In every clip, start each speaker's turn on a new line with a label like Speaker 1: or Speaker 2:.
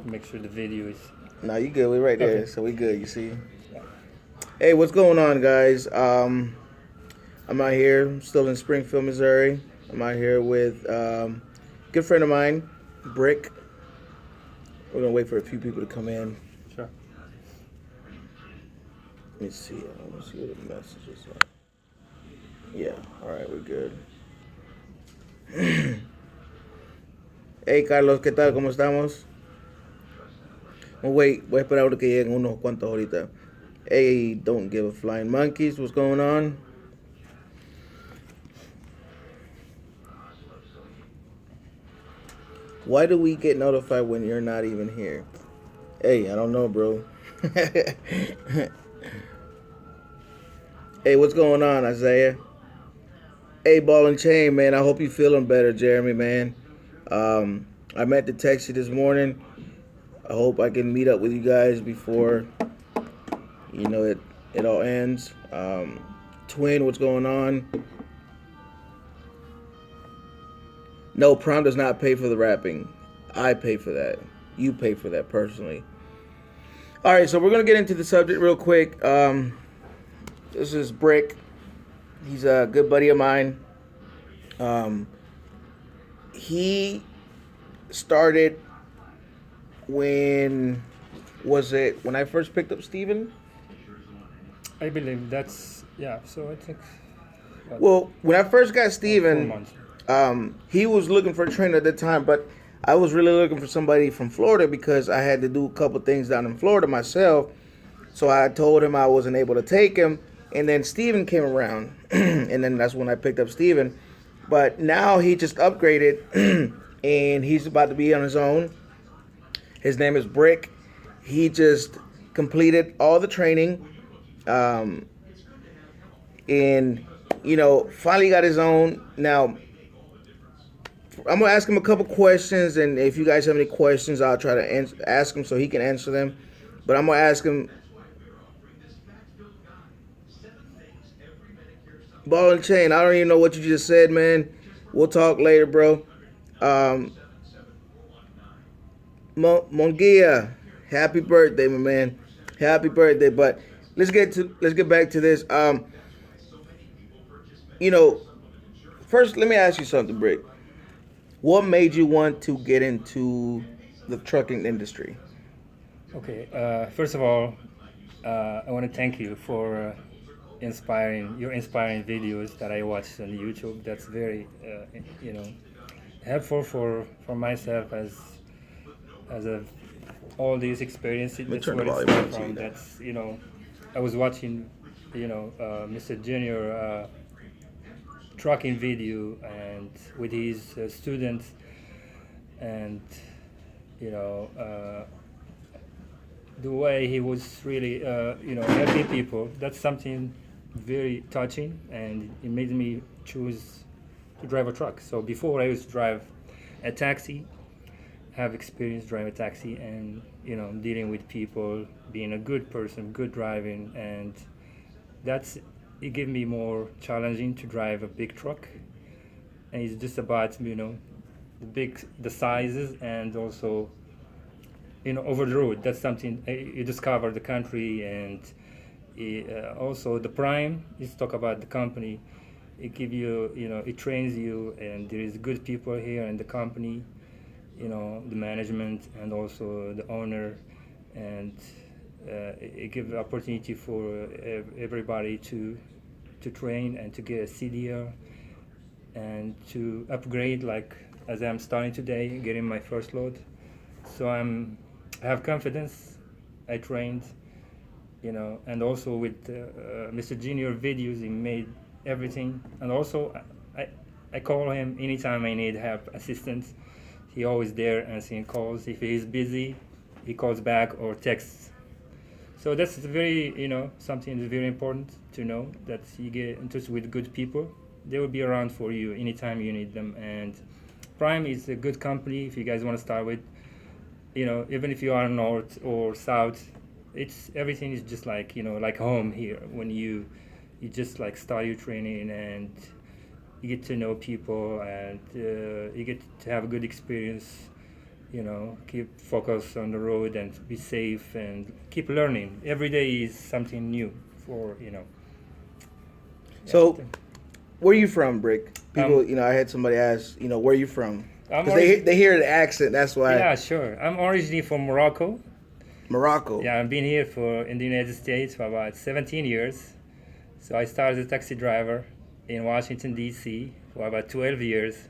Speaker 1: make sure the video is
Speaker 2: No, you good. We're right
Speaker 1: okay.
Speaker 2: there, so we good. You see.
Speaker 1: Yeah.
Speaker 2: Hey, what's going on, guys? I'm out here, I'm still in Springfield, Missouri. I'm out here with a good friend of mine, Brick. We're gonna wait for a few people to come in.
Speaker 1: Sure.
Speaker 2: Let me see. Let me see what the messages are. Yeah. All right, we're good. Hey, Carlos, ¿qué tal? ¿Cómo estamos? Oh, wait, voy a esperar que lleguen unos cuantos ahorita. Hey, don't give a flying monkeys. What's going on? Why do we get notified when you're not even here? Hey, I don't know, bro. Hey, what's going on, Isaiah? Hey, ball and chain, man. I hope you feeling better, Jeremy, man. I meant to text you this morning. I hope I can meet up with you guys before it all ends. Twin, what's going on? No, Prom does not pay for the rapping. I pay for that. You pay for that personally. All right, so we're gonna get into the subject real quick. This is Brick. He's a good buddy of mine. Um, he started when was it when I first picked up Steven?
Speaker 1: I believe that's yeah. So I think what
Speaker 2: Well, when I first got
Speaker 1: like four
Speaker 2: Steven,
Speaker 1: months.
Speaker 2: he was looking for a trainer at the time, but I was really looking for somebody from Florida because I had to do a couple things down in Florida myself. So I told him I wasn't able to take him, and then Steven came around, and then that's when I picked up Steven. But now he just upgraded, and he's about to be on his own. His name is Brick. He just completed all the training, um, and finally got his own. Now I'm gonna ask him a couple questions, and if you guys have any questions, I'll try to ask him so he can answer them. But I'm gonna ask him ball and chain. I don't even know what you just said, man. We'll talk later, bro. Um, Mongia, happy birthday, my man. Happy birthday. But let's get back to this. You know, first let me ask you something, Brick. What made you want to get into the trucking industry?
Speaker 1: Okay. First of all, I want to thank you for inspiring videos that I watched on YouTube. That's very you know helpful for myself as a all these experiences.
Speaker 2: Let me
Speaker 1: That's
Speaker 2: turn the
Speaker 1: what it
Speaker 2: volume
Speaker 1: started
Speaker 2: on so you
Speaker 1: from.
Speaker 2: know.
Speaker 1: That's I was watching Mr. Junior trucking video and with his students and you know the way he was really helping people. That's something very touching, and it made me choose to drive a truck. So before I used to drive a taxi, have experience driving a taxi, and dealing with people, being a good person, good driving, and that's it gave me more challenging to drive a big truck. And it's just about the sizes and also over the road. That's something you discover the country, and also the prime is talk about the company. It give you it trains you, and there is good people here in the company, the management and also the owner, and it gives opportunity for everybody to train and to get a CDR and to upgrade, like as I'm starting today, getting my first load. So I have confidence. I trained, and also with Mr. Junior videos, he made everything. And also, I, I call him anytime I need help, assistance. He always there answering calls. If he's busy, he calls back or texts. So that's very, something that's very important to know, that you get in touch with good people. They will be around for you anytime you need them. And Prime is a good company if you guys want to start with. Even if you are north or south, it's everything is just like like home here. When you just like start your training and you get to know people, and you get to have a good experience, keep focus on the road and be safe and keep learning. Every day is something new for. Yeah.
Speaker 2: So, where you from, Brick? People,
Speaker 1: Um,
Speaker 2: I had somebody ask, where you from?
Speaker 1: I'm
Speaker 2: Because
Speaker 1: origi-
Speaker 2: they hear the accent. That's why.
Speaker 1: yeah, sure. I'm originally from Morocco.
Speaker 2: Morocco.
Speaker 1: Yeah, I've been here in the United States for about 17 years. So I started as a taxi driver in Washington D.C. for about 12 years.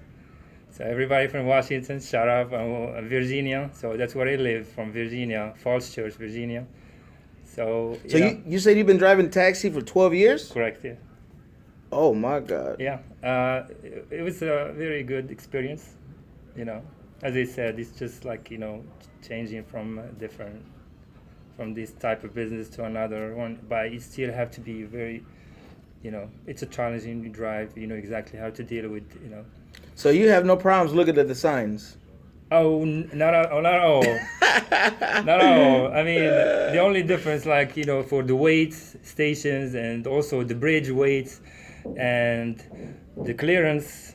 Speaker 1: So everybody from Washington, shut up. I'm Virginia, so that's where I live, from Virginia, Falls Church, Virginia. So
Speaker 2: So you said you've been driving taxi for 12 years?
Speaker 1: correct, yeah.
Speaker 2: Oh my God.
Speaker 1: Yeah, it was a very good experience. You know, as I said, it's just like changing from from this type of business to another one, but you still have to be very, it's a challenging drive. You know exactly how to deal with.
Speaker 2: So you have no problems looking at the signs.
Speaker 1: Oh, not at all, not at all. Not at all. I mean, the only difference, like, for the weight stations and also the bridge weights and the clearance.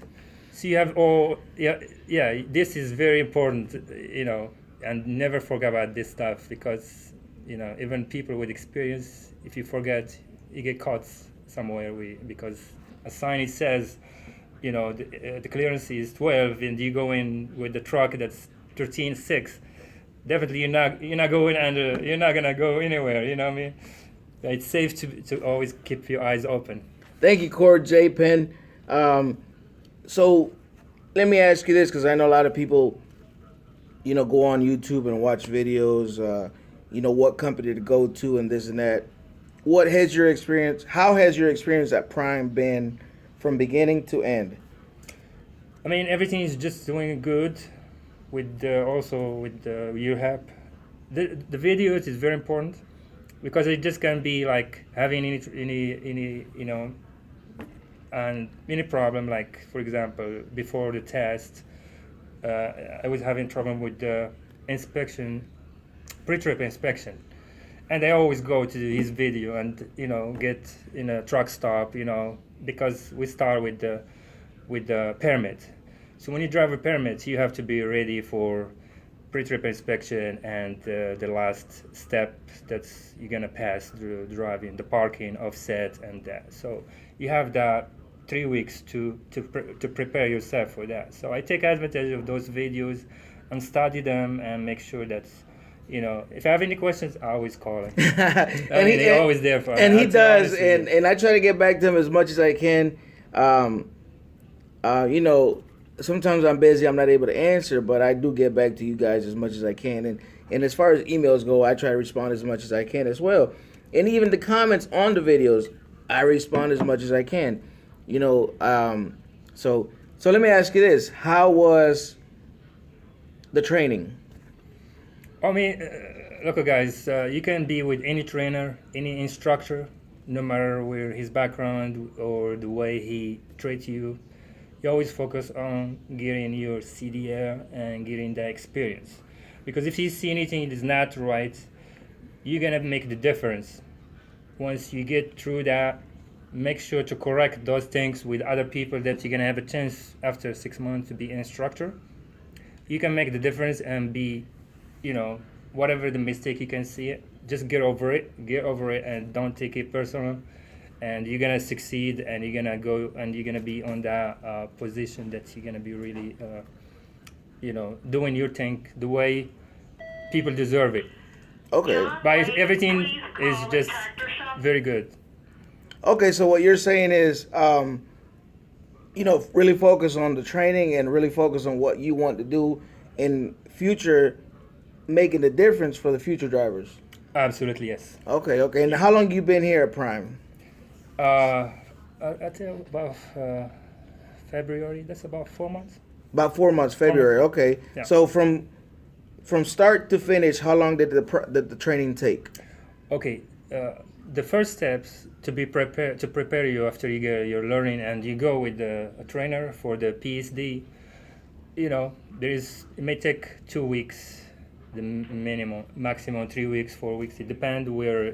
Speaker 1: So you have all, yeah, this is very important, and never forget about this stuff because, even people with experience, if you forget, you get caught somewhere because a sign it says, the clearance is 12 and you go in with the truck that's 13.6. Definitely you're not going under, you're not gonna go anywhere, you know what I mean? It's safe to always keep your eyes open.
Speaker 2: Thank you, Cord J. Penn. So let me ask you this, because I know a lot of people, go on YouTube and watch videos, what company to go to and this and that. What has your experience, how has your experience at Prime been from beginning to end?
Speaker 1: I mean, everything is just doing good with also with your help. The videos is very important because it just can be like having any and any problem, like for example before the test I was having trouble with the inspection, pre-trip inspection, and I always go to his video and get in a truck stop, because we start with the permit. So when you drive a permit, you have to be ready for pre-trip inspection and the last step that's you're gonna pass through driving, the parking, offset, and that. So you have that 3 weeks to prepare yourself for that. So I take advantage of those videos and study them and make sure that if I have any questions, I always call him.
Speaker 2: And
Speaker 1: they're always there for me.
Speaker 2: And he
Speaker 1: I'll tell you
Speaker 2: does,
Speaker 1: honestly.
Speaker 2: and I try to get back to him as much as I can. Sometimes I'm busy, I'm not able to answer, but I do get back to you guys as much as I can. And as far as emails go, I try to respond as much as I can as well. And even the comments on the videos, I respond as much as I can. So let me ask you this: how was the training?
Speaker 1: I mean, look, guys, you can be with any trainer, any instructor, no matter where his background or the way he treats you. You always focus on getting your CDL and getting that experience. Because if you see anything that is not right, you're gonna make the difference. Once you get through that, make sure to correct those things with other people that you're gonna have a chance after 6 months to be an instructor. You can make the difference and be, whatever the mistake you can see it, just get over it, and don't take it personal. And you're gonna succeed, and you're gonna go, and you're gonna be on that position that you're gonna be really, doing your thing the way people deserve it.
Speaker 2: Okay.
Speaker 1: But everything is just very good.
Speaker 2: Okay, so what you're saying is, really focus on the training and really focus on what you want to do in future, making the difference for the future drivers.
Speaker 1: Absolutely, yes.
Speaker 2: Okay. And how long you been here at Prime?
Speaker 1: I tell about February. That's about 4 months.
Speaker 2: About 4 months, February. Okay.
Speaker 1: Yeah.
Speaker 2: So from start to finish, how long did the training take?
Speaker 1: Okay. The first steps to prepare you after you get your learning and you go with a trainer for the PSD. It may take 2 weeks, the maximum 3 weeks, 4 weeks. It depends where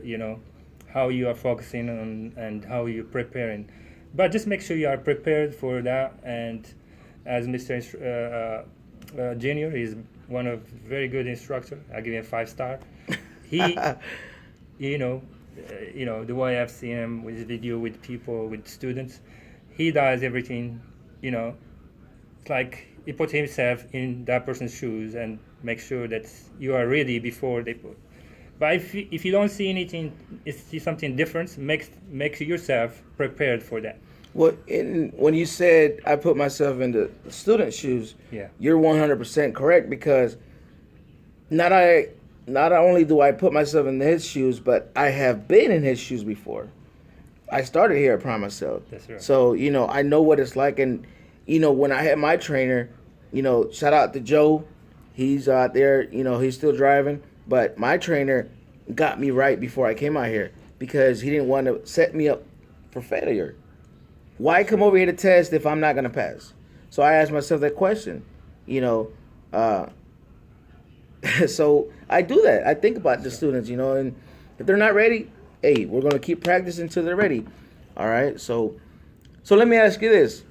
Speaker 1: how you are focusing on and how you're preparing. But just make sure you are prepared for that. And as Mr. Junior is one of very good instructor. I give him 5 star. He, you know, the way I've seen him with his video with people, with students, he does everything. You know, it's like he put himself in that person's shoes and make sure that you are ready before they put. But if you don't see anything, see something different, make yourself prepared for that.
Speaker 2: Well, when you said I put myself in the student shoes,
Speaker 1: Yeah.
Speaker 2: you're 100% correct, because not only do I put myself in his shoes, but I have been in his shoes before. I started here at Prime myself.
Speaker 1: That's right.
Speaker 2: So, I know what it's like. And, when I had my trainer, shout out to Joe. He's out there, he's still driving. But my trainer got me right before I came out here, because he didn't want to set me up for failure. Why come over here to test if I'm not going to pass? So I asked myself that question, So I do that. I think about the students, and if they're not ready, hey, we're going to keep practicing until they're ready. All right. So let me ask you this.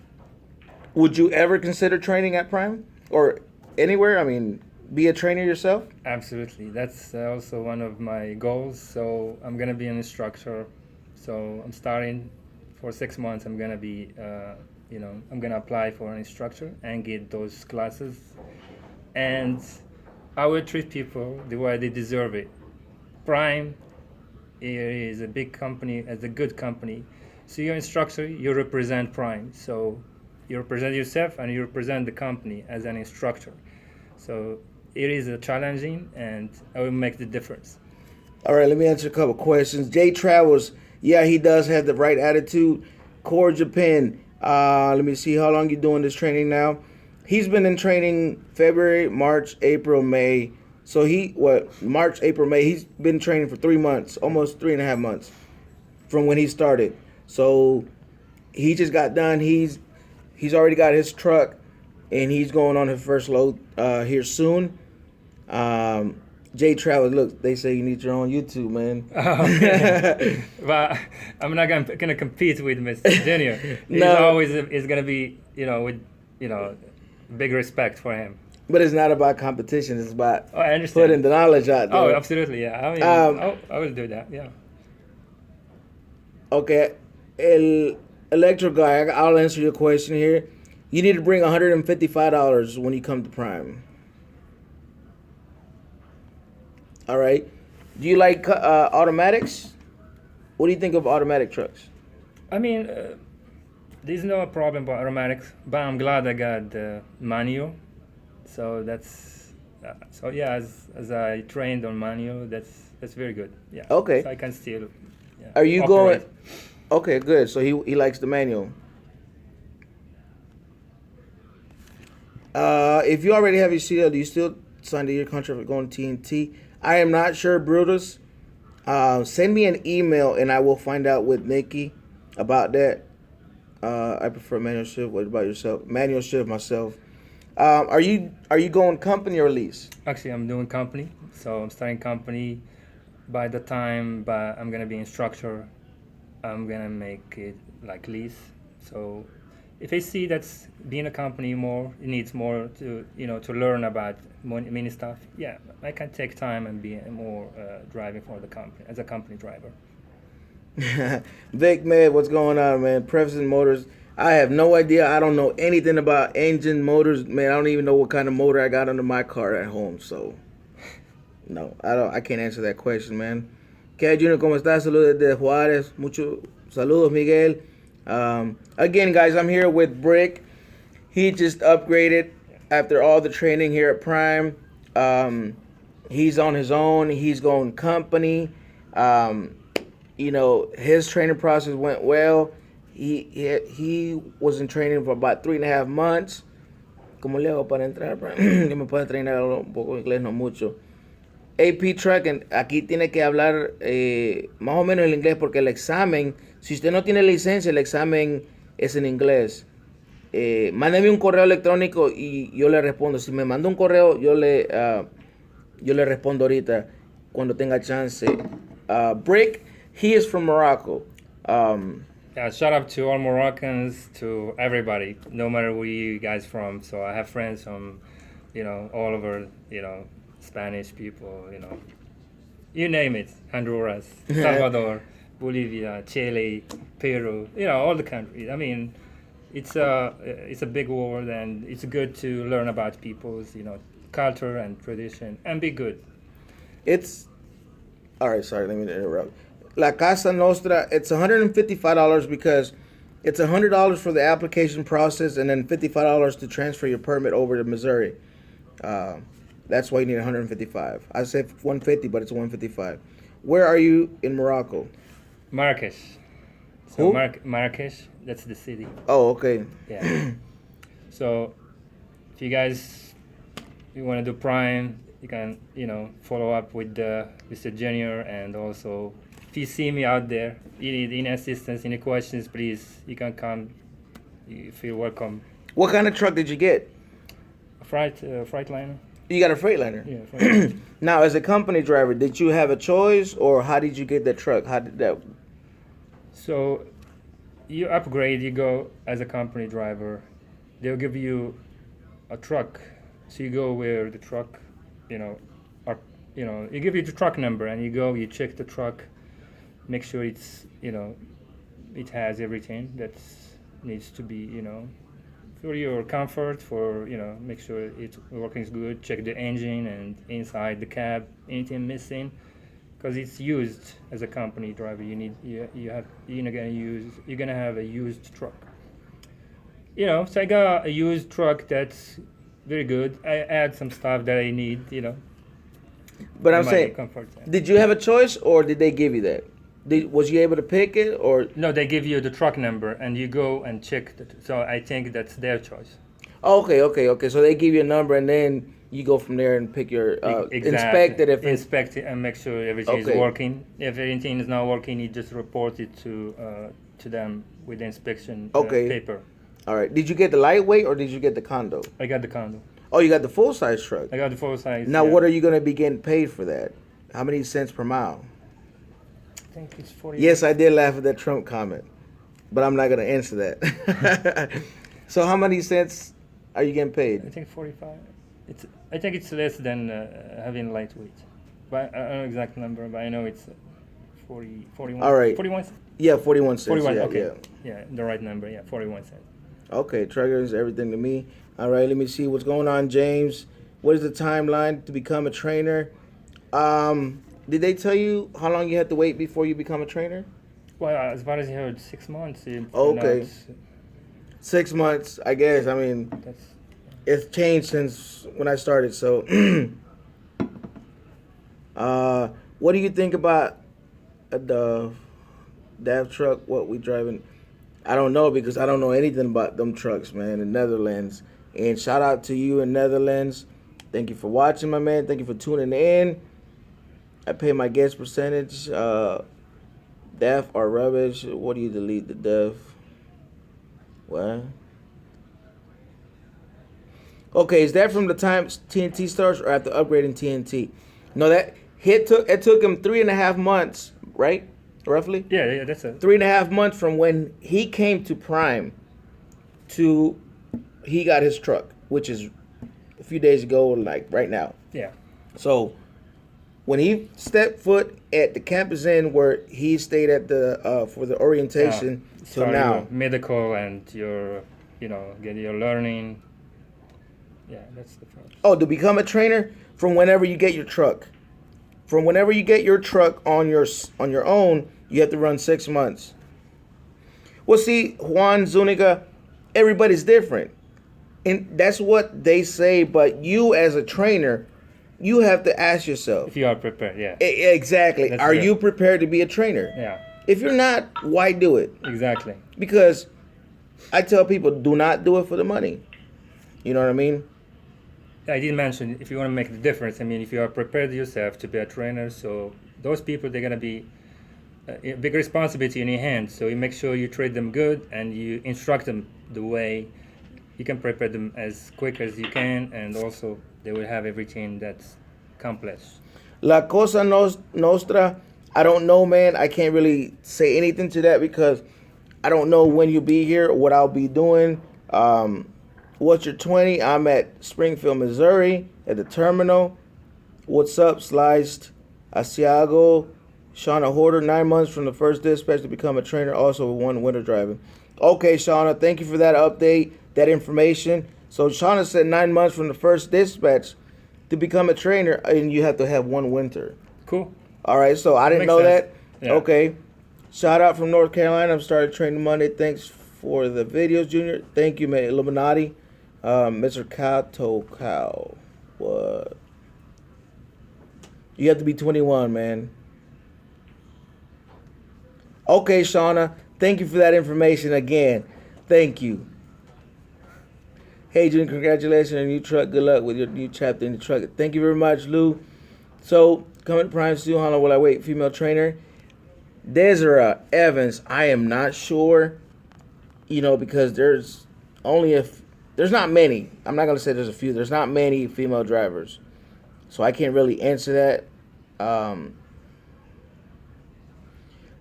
Speaker 2: Would you ever consider training at Prime or anywhere? I mean, be a trainer yourself?
Speaker 1: Absolutely. That's also one of my goals. So I'm going to be an instructor. So I'm starting for 6 months. I'm going to be, I'm going to apply for an instructor and get those classes. And I will treat people the way they deserve it. Prime is a big company, as a good company. So you're an instructor, you represent Prime. So you represent yourself and you represent the company as an instructor. So it is challenging, and I will make the difference.
Speaker 2: All right, let me answer a couple questions. Jay Travels, yeah, he does have the right attitude. Core Japan, let me see, how long you doing this training now? He's been in training February, March, April, May. So March, April, May, he's been training for 3 months, almost 3.5 months from when he started. So he just got done. He's already got his truck, and he's going on his first load here soon. Jay Travels, look, they say you need your own YouTube, man.
Speaker 1: Okay. But I'm not gonna compete with Mr. Junior. He's always is gonna be, with, big respect for him.
Speaker 2: But it's not about competition. It's about
Speaker 1: I understand.
Speaker 2: putting the knowledge out there.
Speaker 1: Oh, absolutely, yeah. I mean, I will do that, yeah.
Speaker 2: Okay, El Electro Guy, I'll answer your question here. You need to bring $155 when you come to Prime. All right. Do you like automatics? What do you think of automatic trucks?
Speaker 1: I mean, there's no problem about aromatics, but I'm glad I got manual. So that's as I trained on manual, that's very good. Yeah.
Speaker 2: Okay.
Speaker 1: So I can still. Yeah,
Speaker 2: Are you
Speaker 1: operate.
Speaker 2: going? Okay, good. So he likes the manual. If you already have your CDL, do you still sign your contract for going to TNT? I am not sure, Brutus. Send me an email and I will find out with Nikki about that. I prefer manual shift. What about yourself? Manual shift myself. Are you going company or lease?
Speaker 1: Actually, I'm doing company, so I'm starting company. By the time I'm gonna be instructor, I'm gonna make it like lease. So if I see that's being a company it needs more to to learn about many stuff. Yeah, I can take time and be more driving for the company as a company driver.
Speaker 2: Vic, man, what's going on, man? Preference Motors. I have no idea. I don't know anything about engine motors, man. I don't even know what kind of motor I got under my car at home. So, no, I can't answer that question, man. ¿Qué Junior? ¿Cómo estás? Saludos desde Juárez. Mucho saludos, Miguel. Again, guys, I'm here with Brick. He just upgraded after all the training here at Prime. He's on his own. He's going company. His training process went well. He was in training for about 3.5 months. ¿Cómo le hago para entrar? Yo me puedo treinar un poco inglés, no mucho. AP Truck, aquí tiene que hablar más o menos el inglés porque el examen, si usted no tiene licencia, el examen es en inglés. Mándeme un correo electrónico y yo le respondo. Si me manda un correo, yo le respondo ahorita cuando tenga chance. Brick, he is from Morocco.
Speaker 1: Yeah, shout out to all Moroccans, to everybody, no matter where you guys from. So I have friends from all over, Spanish people, you name it, Honduras, Salvador, Bolivia, Chile, Peru, all the countries. I mean, it's a big world, and it's good to learn about people's, culture and tradition, and be good.
Speaker 2: It's all right. Sorry, let me interrupt. La Casa Nostra. It's $155 because it's $100 for the application process, and then $55 to transfer your permit over to Missouri. That's why you need 155. I said 150, but it's 155. Where are you in Morocco?
Speaker 1: Marrakesh.
Speaker 2: Who?
Speaker 1: Marrakesh, that's the city.
Speaker 2: Oh, okay.
Speaker 1: Yeah. So, if you want to do Prime, you can, follow up with Mr. Junior, and also if you see me out there, you need any assistance, any questions, please, you can come. You feel welcome.
Speaker 2: What kind of truck did you get?
Speaker 1: A Freightliner.
Speaker 2: You got a Freightliner.
Speaker 1: Yeah. Freightliner.
Speaker 2: Now, as a company driver, did you have a choice, or how did you get that truck? How did that?
Speaker 1: So, you upgrade. You go as a company driver. They'll give you a truck. So you go where the truck, you give you the truck number, and you go. You check the truck, make sure it's, it has everything that needs to be, for your comfort, for, make sure it's working good, check the engine and inside the cab, anything missing, because it's used. As a company driver, you're gonna have a used truck. So I got a used truck that's very good. I add some stuff that I need,
Speaker 2: But I'm
Speaker 1: my
Speaker 2: saying,
Speaker 1: comfort.
Speaker 2: did you have a choice, or did they give you that? Was you able to pick it, or?
Speaker 1: No, they give you the truck number, and you go and check. So I think that's their choice.
Speaker 2: Oh, okay. So they give you a number, and then you go from there and pick your inspect it if it's,
Speaker 1: Inspect it and make sure everything is
Speaker 2: Okay.
Speaker 1: working. If anything is not working, you just report it to them with the inspection
Speaker 2: Okay.
Speaker 1: paper.
Speaker 2: all right. Did you get the lightweight, or did you get the condo?
Speaker 1: I got the condo.
Speaker 2: Oh, you got the full size truck.
Speaker 1: I got the full size.
Speaker 2: Now,
Speaker 1: yeah.
Speaker 2: what are you going to be getting paid for that? How many cents per mile?
Speaker 1: I think it's 40.
Speaker 2: Yes, I did laugh at that Trump comment, but I'm not going to answer that. So, how many cents are you getting
Speaker 1: I
Speaker 2: paid?
Speaker 1: think 45. I think it's less than having lightweight. But I don't know exact number, but I know it's 41.
Speaker 2: All right.
Speaker 1: 41 cents?
Speaker 2: Yeah, 41 cents.
Speaker 1: 41,
Speaker 2: yeah,
Speaker 1: okay.
Speaker 2: yeah.
Speaker 1: Yeah, the right number, yeah, 41 cents.
Speaker 2: Okay, triggers everything to me. All right, let me see what's going on, James. What is the timeline to become a trainer? Did they tell you how long you had to wait before you become a trainer?
Speaker 1: Well, as far as I heard, 6 months.
Speaker 2: Okay. 6 months, I guess. I mean,
Speaker 1: That's,
Speaker 2: it's changed since when I started. So, what do you think about the DAF truck? What we driving? I don't know, because I don't know anything about them trucks, man, in Netherlands. And shout out to you in Netherlands. Thank you for watching, my man. Thank you for tuning in. I pay my guest percentage. DAF are rubbish. What do you delete the DAF? What? Okay, is that from the time TNT starts, or after upgrading TNT? No, it took him 3.5 months, right? Roughly?
Speaker 1: yeah, that's it.
Speaker 2: 3.5 months from when he came to Prime to he got his truck, which is a few days ago, like right now.
Speaker 1: Yeah.
Speaker 2: So when he stepped foot at the campus inn where he stayed at the for the orientation till
Speaker 1: Start
Speaker 2: now.
Speaker 1: your medical and your, get your learning. Yeah, that's the first.
Speaker 2: Oh, to become a trainer from whenever you get your truck. From whenever you get your truck on your own, you have to run 6 months. Well, see, Juan Zuniga, everybody's different. And that's what they say, but you as a trainer, you have to ask yourself.
Speaker 1: If you are prepared, yeah.
Speaker 2: Exactly.
Speaker 1: That's
Speaker 2: Are
Speaker 1: right.
Speaker 2: you prepared to be a trainer?
Speaker 1: Yeah,
Speaker 2: If you're not, why do it?
Speaker 1: exactly.
Speaker 2: Because I tell people, do not do it for the money. You know what I mean?
Speaker 1: I didn't mention, if you want to make the difference, I mean, if you are prepared yourself to be a trainer, so those people, they're going to be a big responsibility in your hands. So you make sure you treat them good and you instruct them the way you can prepare them as quick as you can, and also they will have everything that's complex.
Speaker 2: La Cosa Nostra, I don't know, man. I can't really say anything to that because I don't know when you'll be here or what I'll be doing. What's your 20? I'm at Springfield, Missouri, at the terminal. What's up, Sliced? Asiago, Shauna Horder, 9 months from the first dispatch to become a trainer, also with 1 winter driving. Okay, Shauna, thank you for that update, that information. So Shauna said 9 months from the first dispatch to become a trainer, and you have to have 1 winter.
Speaker 1: Cool.
Speaker 2: All right, so I didn't
Speaker 1: Makes
Speaker 2: know
Speaker 1: sense.
Speaker 2: that.
Speaker 1: Yeah.
Speaker 2: Okay. Shout out from North Carolina. I'm started training Monday. Thanks for the videos, Junior. Thank you, man. Illuminati. Mr. Kato Cow. What? You have to be 21, man. Okay, Shauna. Thank you for that information again. Thank you. Hey, Junior, congratulations on your new truck. Good luck with your new chapter in the truck. Thank you very much, Lou. So, coming to Prime Steel, how long will I wait? Female trainer. Desiree Evans, I am not sure, because there's there's not many. I'm not going to say there's a few. There's not many female drivers. So I can't really answer that.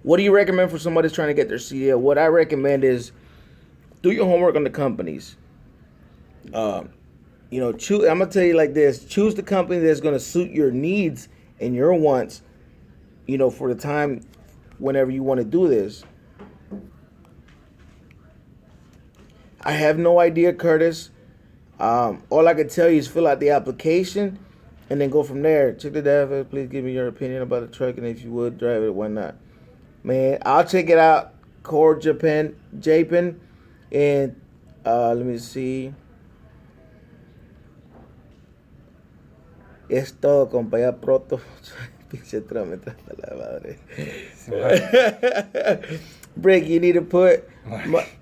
Speaker 2: What do you recommend for somebody that's trying to get their CDL? What I recommend is do your homework on the companies. Choose. I'm going to tell you like this. Choose the company that's going to suit your needs and your wants, for the time whenever you want to do this. I have no idea, Curtis. All I can tell you is fill out the application and then go from there. Check the data. Please give me your opinion about the truck, and if you would drive it, why not? Man, I'll check it out. Core Japan, and let me see. Es todo, compa, ya pronto. Pinche trámite hasta la madre. Brick, you need to put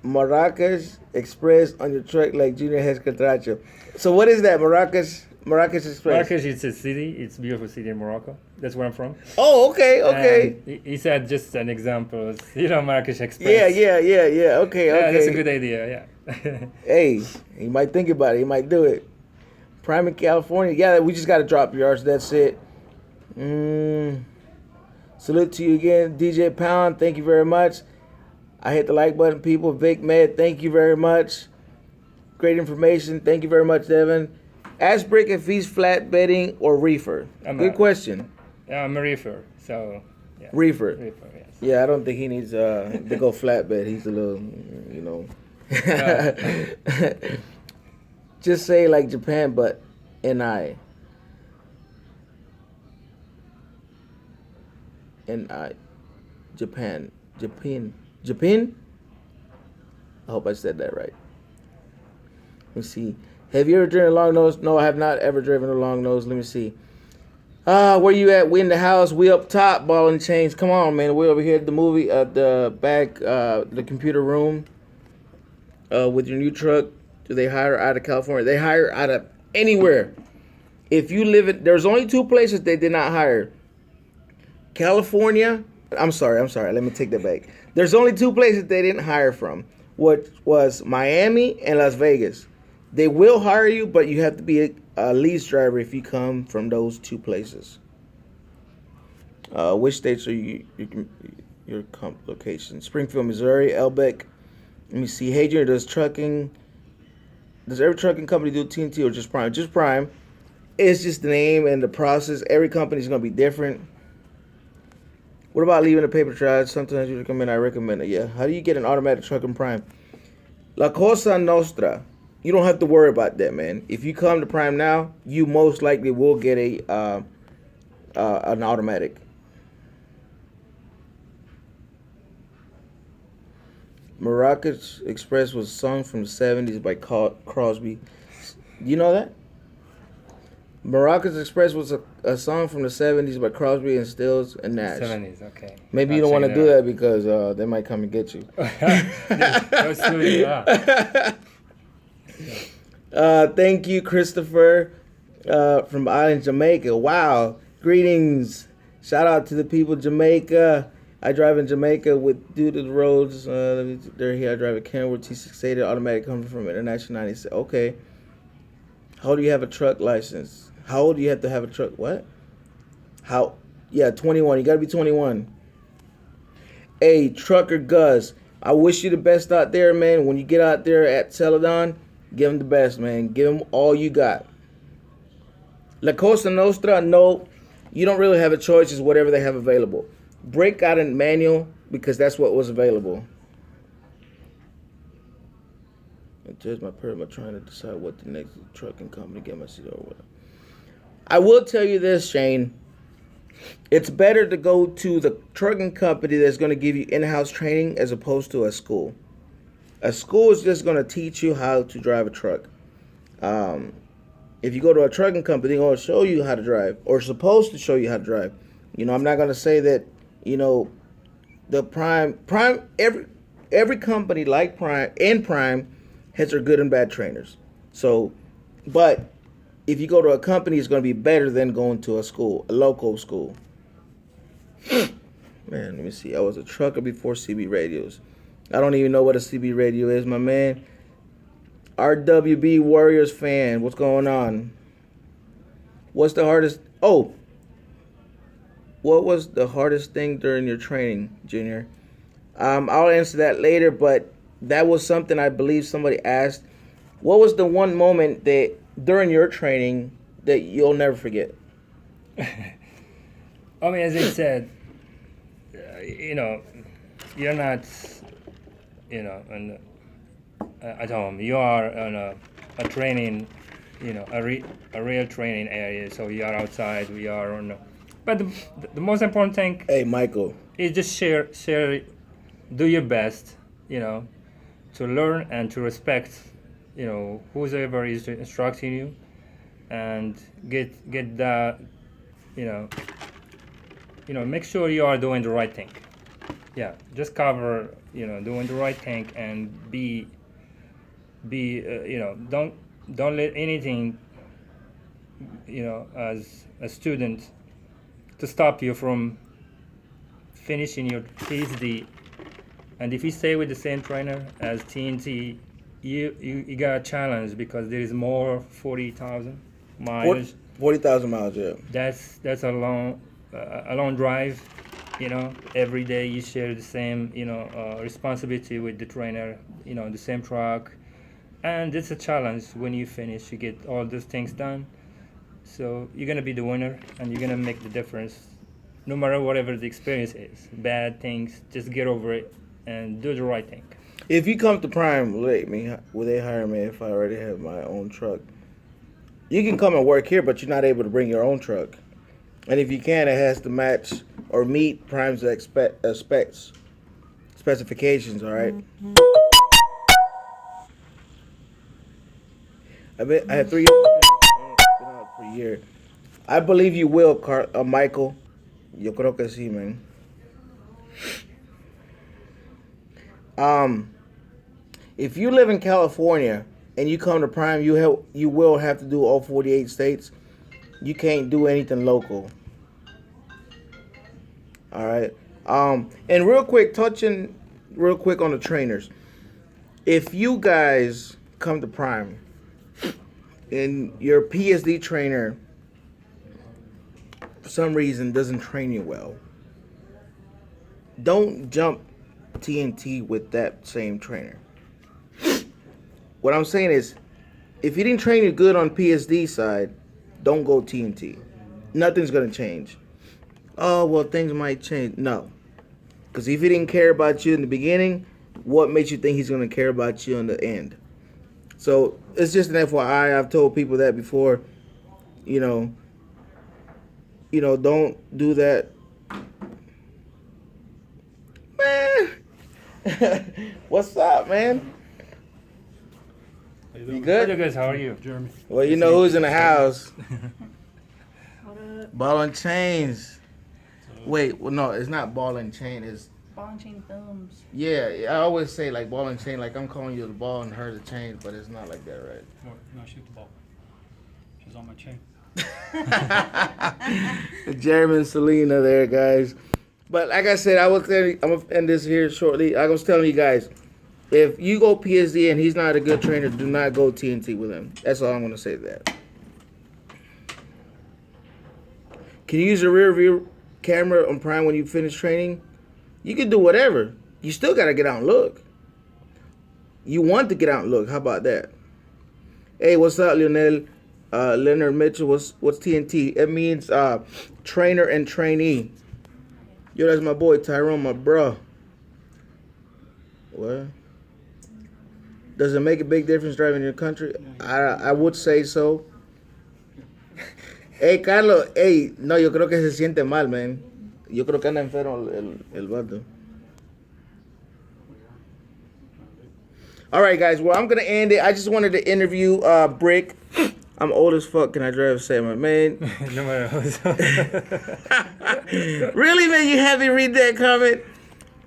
Speaker 2: Maracas Express on your truck like Junior has Catracho. So what is that, Maracas Express?
Speaker 1: Marrakesh is a city. It's a beautiful city in Morocco. That's where I'm from.
Speaker 2: Oh, okay.
Speaker 1: He said just an example. Marrakesh Express.
Speaker 2: Yeah. Okay.
Speaker 1: That's a good idea, yeah.
Speaker 2: Hey, he might think about it. He might do it. Prime in California. Yeah, we just got to drop yours. That's it. Salute to you again, DJ Pound. Thank you very much. I hit the like button, people. Vic Med, thank you very much. Great information. Thank you very much, Devin. Ask Brick if he's flatbedding or reefer. Good question.
Speaker 1: Yeah, I'm a reefer, so yeah.
Speaker 2: Reefer.
Speaker 1: Reefer, yes.
Speaker 2: Yeah, I don't think he needs to go flatbed. He's a little, Just say like Japan, but NI. Japan. I hope I said that right. Let me see. Have you ever driven a long nose? No, I have not ever driven a long nose. Let me see. Where you at? We in the house. We up top, ball and chains. Come on, man. We over here at the movie, at the back, the computer room. With your new truck. Do they hire out of California? They hire out of anywhere. If you live in, there's only 2 places they did not hire. California. I'm sorry. Let me take that back. There's only 2 places they didn't hire from, which was Miami and Las Vegas. They will hire you, but you have to be a lease driver if you come from those 2 places. Which states are your location? Springfield, Missouri, Elbeck. Let me see. Hey, Junior, does every trucking company do TNT or just Prime? Just Prime. It's just the name and the process. Every company is going to be different. What about leaving a paper trail? Sometimes you recommend. I recommend it. Yeah. How do you get an automatic truck in Prime? La Cosa Nostra. You don't have to worry about that, man. If you come to Prime now, you most likely will get an automatic. Maracas Express was sung from the 70s by Crosby. You know that? Maracas Express was a song from the 70s by Crosby and Stills and Nash.
Speaker 1: 70s, okay.
Speaker 2: Maybe you don't want to do that because they might come and get you. Thank you, Christopher, from Island, Jamaica. Wow. Greetings. Shout out to the people of Jamaica. I drive in Jamaica due to the roads. They're here. I drive a Kenwood T680 automatic coming from International 96. Okay. How do you have a truck license? How old do you have to have a truck? What? 21. You got to be 21. Hey, Trucker Gus. I wish you the best out there, man. When you get out there at Celadon, Give them the best, man. Give them all you got. La Costa Nostra, no, you don't really have a choice. It's whatever they have available. Break out a manual because that's what was available. And here's my permit trying to decide what the next trucking company get my seat or whatever. I will tell you this, Shane. It's better to go to the trucking company that's going to give you in-house training as opposed to a school. A school is just going to teach you how to drive a truck. If you go to a trucking company, they're going to show you how to drive, or supposed to show you how to drive. I'm not going to say that, the Prime, every company like Prime has their good and bad trainers. So, but if you go to a company, it's going to be better than going to a school, a local school. Man, let me see. I was a trucker before CB radios. I don't even know what a CB radio is, my man. RWB Warriors fan, what's going on? What's the hardest? Oh, what was the hardest thing during your training, Junior? I'll answer that later, but that was something I believe somebody asked. What was the one moment that during your training that you'll never forget?
Speaker 1: I mean, as I said, you're not, at home. You are on a training, a real training area. So you are outside. We are on. But the most important thing.
Speaker 2: Hey, Michael.
Speaker 1: Is just share. Do your best, to learn and to respect, whoever is instructing you, and get that, make sure you are doing the right thing. Yeah, just cover, doing the right thing and be, don't let anything, as a student, to stop you from finishing your PhD. And if you stay with the same trainer as TNT, you got a challenge because there is more 40,000 miles.
Speaker 2: 40,000 miles, yeah.
Speaker 1: That's a long drive. Every day you share the same, responsibility with the trainer, the same truck. And it's a challenge. When you finish, you get all those things done. So you're going to be the winner, and you're going to make the difference. No matter whatever the experience is, bad things, just get over it and do the right thing.
Speaker 2: If you come to Prime, will they hire me if I already have my own truck? You can come and work here, but you're not able to bring your own truck. And if you can, it has to match or meet Prime's specifications, all right? Mm-hmm. I had 3 years been out for a year. I believe you will, Michael. Yo creo que sí, man. If you live in California and you come to Prime, you will have to do all 48 states. You can't do anything local. All right. And real quick on the trainers. If you guys come to Prime and your PSD trainer for some reason doesn't train you well, don't jump TNT with that same trainer. What I'm saying is, if he didn't train you good on PSD side, don't go TNT. Nothing's gonna change. Oh, well, things might change. No, because if he didn't care about you in the beginning, what makes you think he's gonna care about you in the end? So it's just an FYI. I've told people that before. Don't do that. Man, what's up, man? You good?
Speaker 1: Hey guys, how are you?
Speaker 3: Jeremy.
Speaker 2: Well, you know who's in the house. Ball and chains. Wait, well, no, it's not ball and chain. It's
Speaker 4: Ball and chain films.
Speaker 2: yeah. I always say like ball and chain, like I'm calling you the ball and her the chain, but it's not like that, right?
Speaker 3: No, shoot the ball. She's on my chain.
Speaker 2: Jeremy and Selena there, guys. But like I said, I'm gonna end this here shortly. I was telling you guys, if you go PSD and he's not a good trainer, do not go TNT with him. That's all I'm gonna say to that. Can you use a rear view camera on Prime when you finish training? You can do whatever. You still gotta get out and look. You want to get out and look. How about that? Hey, what's up, Lionel? Leonard Mitchell. What's TNT? It means trainer and trainee. Yo, that's my boy Tyrone, my bro. What? Does it make a big difference driving in your country? I would say so. Hey, Carlos. Hey, no, yo creo que se siente mal, man. Yo creo que anda enfermo el vato. All right, guys. Well, I'm gonna end it. I just wanted to interview Brick. I'm old as fuck. Can I drive a semi, man?
Speaker 1: No matter how.
Speaker 2: Really, man? You have me read that comment?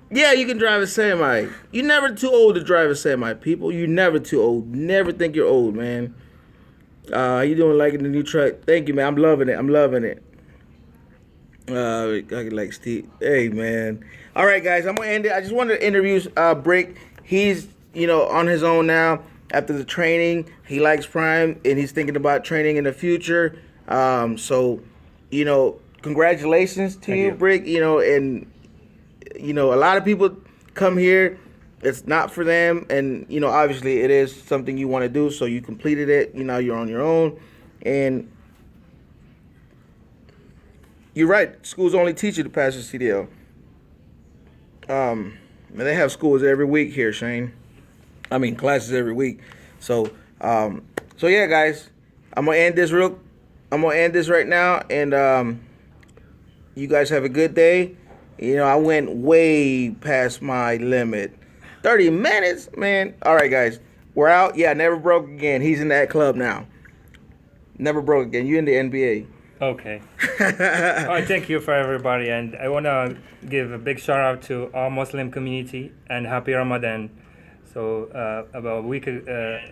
Speaker 2: Yeah, you can drive a semi. You're never too old to drive a semi, people. You're never too old. Never think you're old, man. How you doing liking the new truck? Thank you, man. I'm loving it. I'm loving it. I like Steve. Hey, man. All right, guys. I'm gonna end it. I just wanted to interview Brick. He's on his own now after the training. He likes Prime and he's thinking about training in the future. So, congratulations to
Speaker 1: Thank
Speaker 2: you,
Speaker 1: you.
Speaker 2: Brick. And a lot of people come here. It's not for them, and obviously it is something you want to do. So you completed it. You're on your own, and you're right. Schools only teach you to pass your CDL. And they have schools every week here, Shane. I mean classes every week. So yeah, guys, I'm gonna end this right now, and you guys have a good day. I went way past my limit. 30 minutes, man. All right, guys. We're out. Yeah, never broke again. He's in that club now. Never broke again. You in the NBA.
Speaker 1: Okay. All right, thank you for everybody, and I want to give a big shout out to our Muslim community and happy Ramadan. So about a week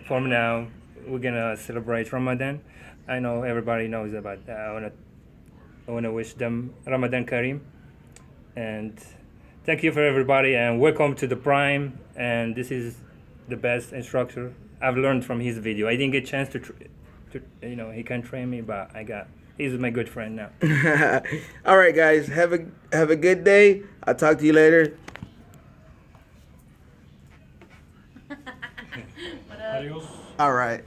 Speaker 1: from now, we're gonna celebrate Ramadan. I know everybody knows about that. I wanna wish them Ramadan Kareem, and thank you for everybody, and welcome to the Prime. And this is the best instructor I've learned from his video. I didn't get a chance to he can train me, but he's my good friend now.
Speaker 2: All right, guys, have a good day. I'll talk to you later.
Speaker 3: Adios.
Speaker 2: All right.